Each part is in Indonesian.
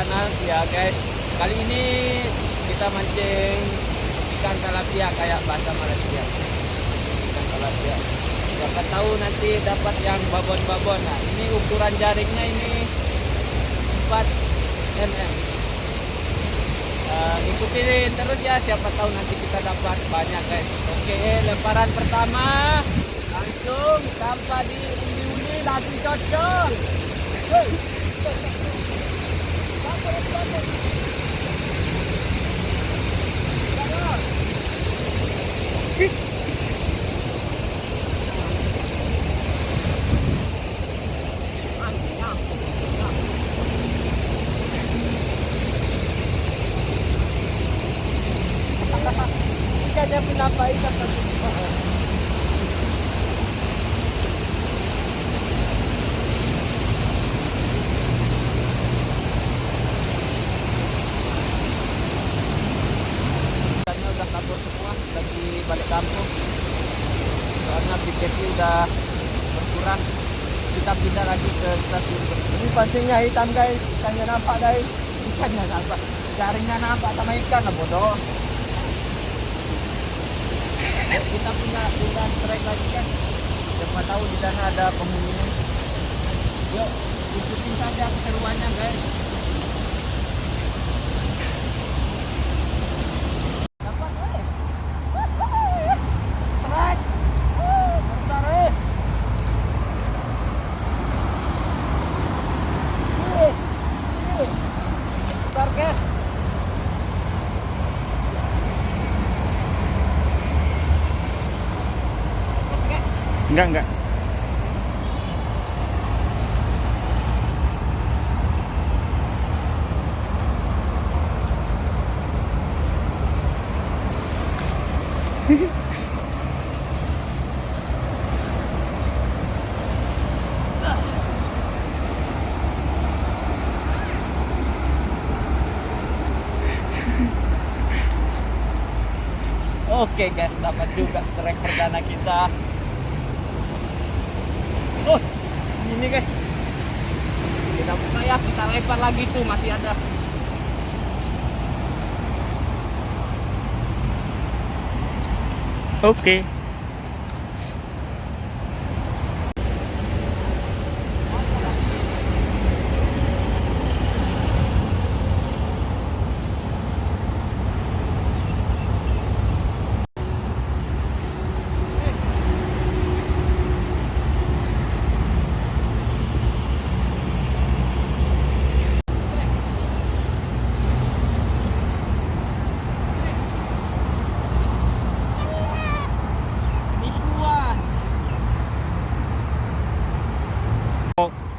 channel ya guys. Kali ini kita mancing ikan tilapia kayak bahasa Malaysia. Ikan tilapia. Siapa tahu nanti dapat yang babon-babon. Nah, ini ukuran jaringnya ini 4 mm. Ikutin terus ya, siapa tahu nanti kita dapat banyak guys. Oke, lemparan pertama langsung sampai di undi-undi, langsung cocok. Ikannya kenapa ikan tadi? Ikannya udah kabur semua, lagi balik kampung. Soalnya BKP udah berkurang. Kita pindah lagi ke stasiun. Ini pancingnya hitam guys, ikannya nampak guys. Ikannya nampak, jaringnya nampak sama ikan lah bodoh. Kita punya strike lagi kan, siapa tahu di sana ada penghuninya. Yuk ikutin saja keseruannya guys. Dapat strike besar besar guys. Enggak. Oke guys, dapat juga strike perdana kita. Oh, ini guys. Kita buka ya, kita lempar lagi tuh, masih ada. Oke.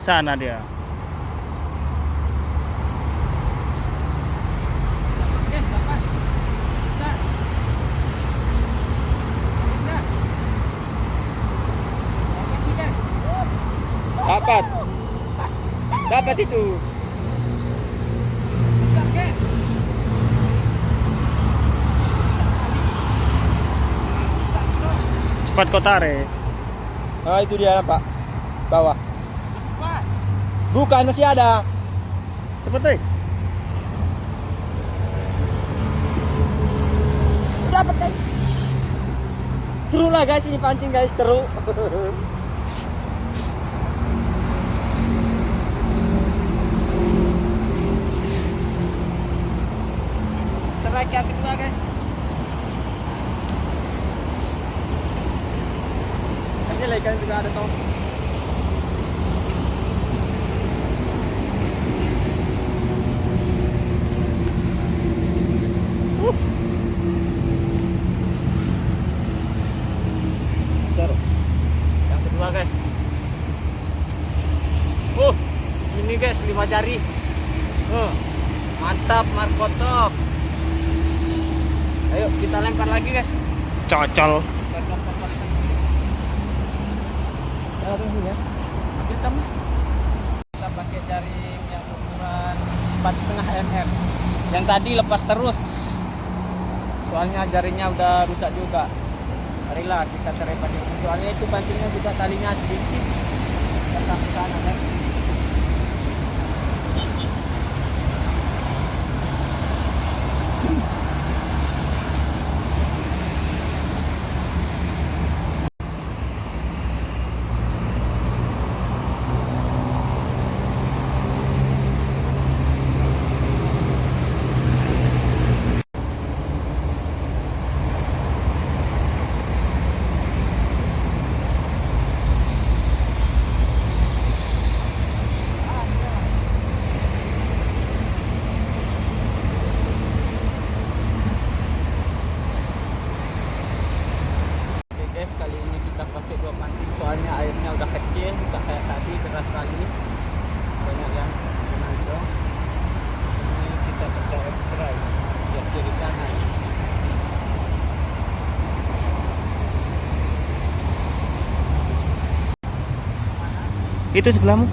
Sana dia. Dapat itu. Cepat kau tarik. Nah itu dia Pak, bawah. Bukan, masih ada. Cepat deh. Dapat guys. Terus lah guys, ini pancing guys, terus. Strike yang kedua guys. Ini lah ikan juga ada toh. Yang kedua guys. Ini guys 5 jari. Mantap markotop. Ayo kita lempar lagi guys. Cocol. Ya. Ambil kamu. Kita pakai jaring yang ukuran 4,5 mm. Yang tadi lepas terus. Soalnya jaringnya udah rusak juga. Marilah kita tarik pakai. Soalnya itu pancingnya juga talinya sedikit. Kita ke sana guys. juga kayak tadi keras sekali, banyak yang menonjol. Ini kita pakai ekstra biar kiri kanan. Itu sebelahmu.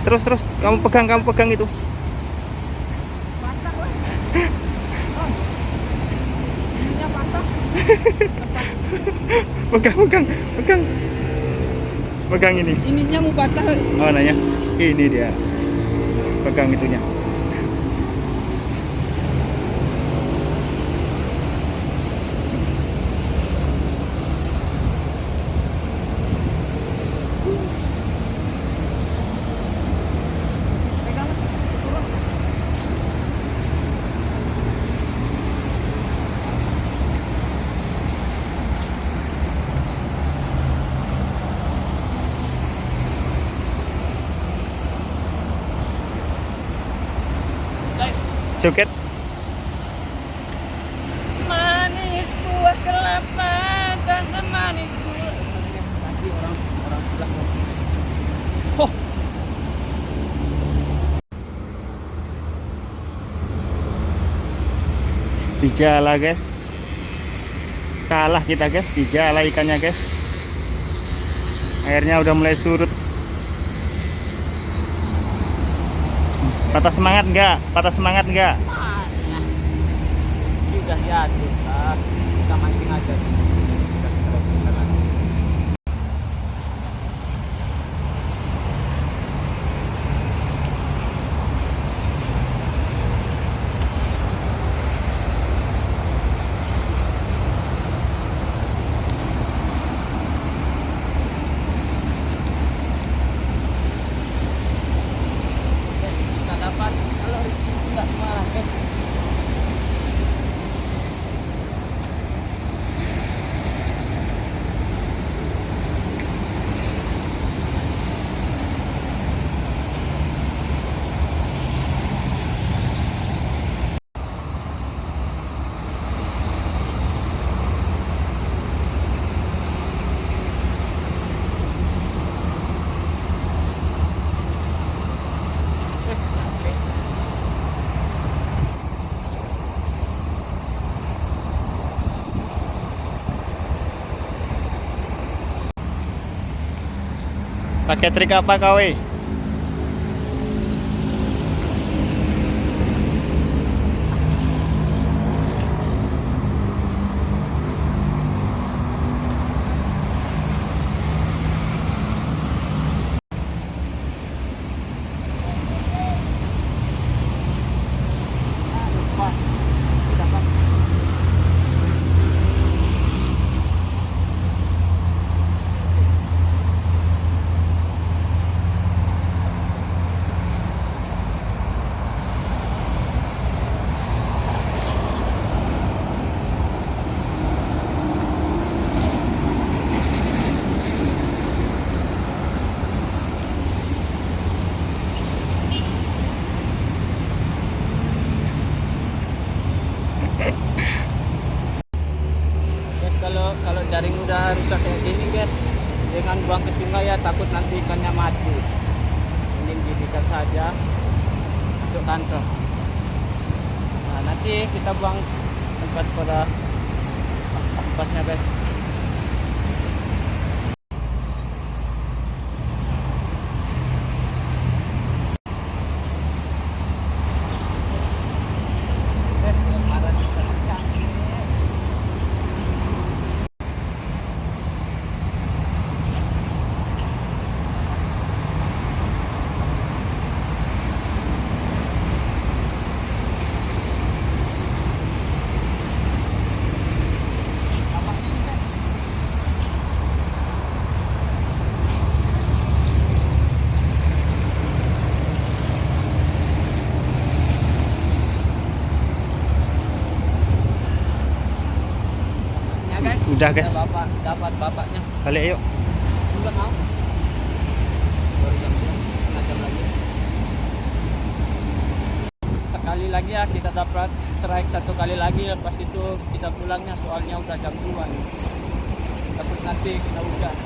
Terus kamu pegang itu. Pegang ini. Ininya mau patah. Oh, nanya. Ini dia. Pegang itunya. Joget. Manis buah kelapa, tak semanis buah. Tadi orang sebelah. Oh. Dijala guys. Kalah kita guys, dijala ikannya guys. Airnya udah mulai surut. Patah semangat enggak? Meski udah jatuh, kita mancing aja. Kita dapat kalau tidak marah, Pakai trik apa kau? Guys, kalau jaring udah rusak kayak gini guys, jangan buang ke sungai ya, takut nanti ikannya mati. Mending jadikan saja masuk kantong. Nah, nanti kita buang tempat pada tempatnya guys. Kemarin sangat cantik. Udah guys. Bapak dapat bapaknya. Balik yuk. Enggak mau. Baru jam 2, setengah jam lagi. Sekali lagi ya kita dapat strike satu kali lagi, lepas itu kita pulangnya soalnya udah jam 2. Takut nanti kena hujan.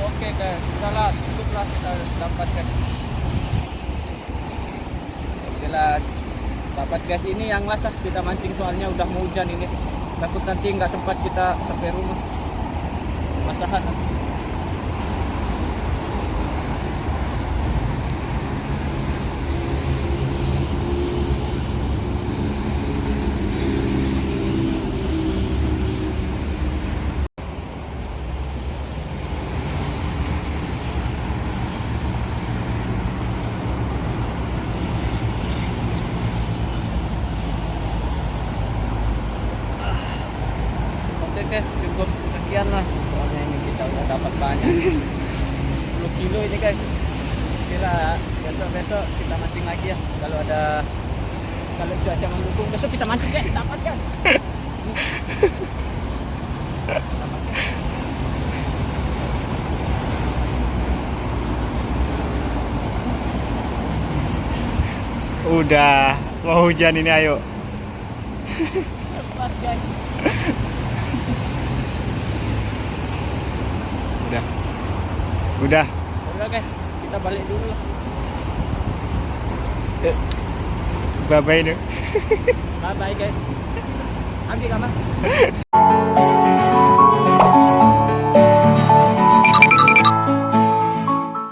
Oke guys, udahlah, cukuplah kita dapatkan. Oke lah, dapat gas ini yang lasah kita mancing soalnya udah mau hujan ini. Takut nanti nggak sempat kita sampai rumah. Masalah. Oke guys, cukup sekian lah. Soalnya ini kita udah dapat banyak. 10 kilo ini guys. Kira besok-besok kita mancing lagi ya. Kalau cuaca mendukung besok kita mancing guys, dapat guys. Udah mau hujan ini, ayo. Lepas guys. Udah. Udah guys, kita balik dulu. Bye bye. Bye bye guys. Ambil gambar.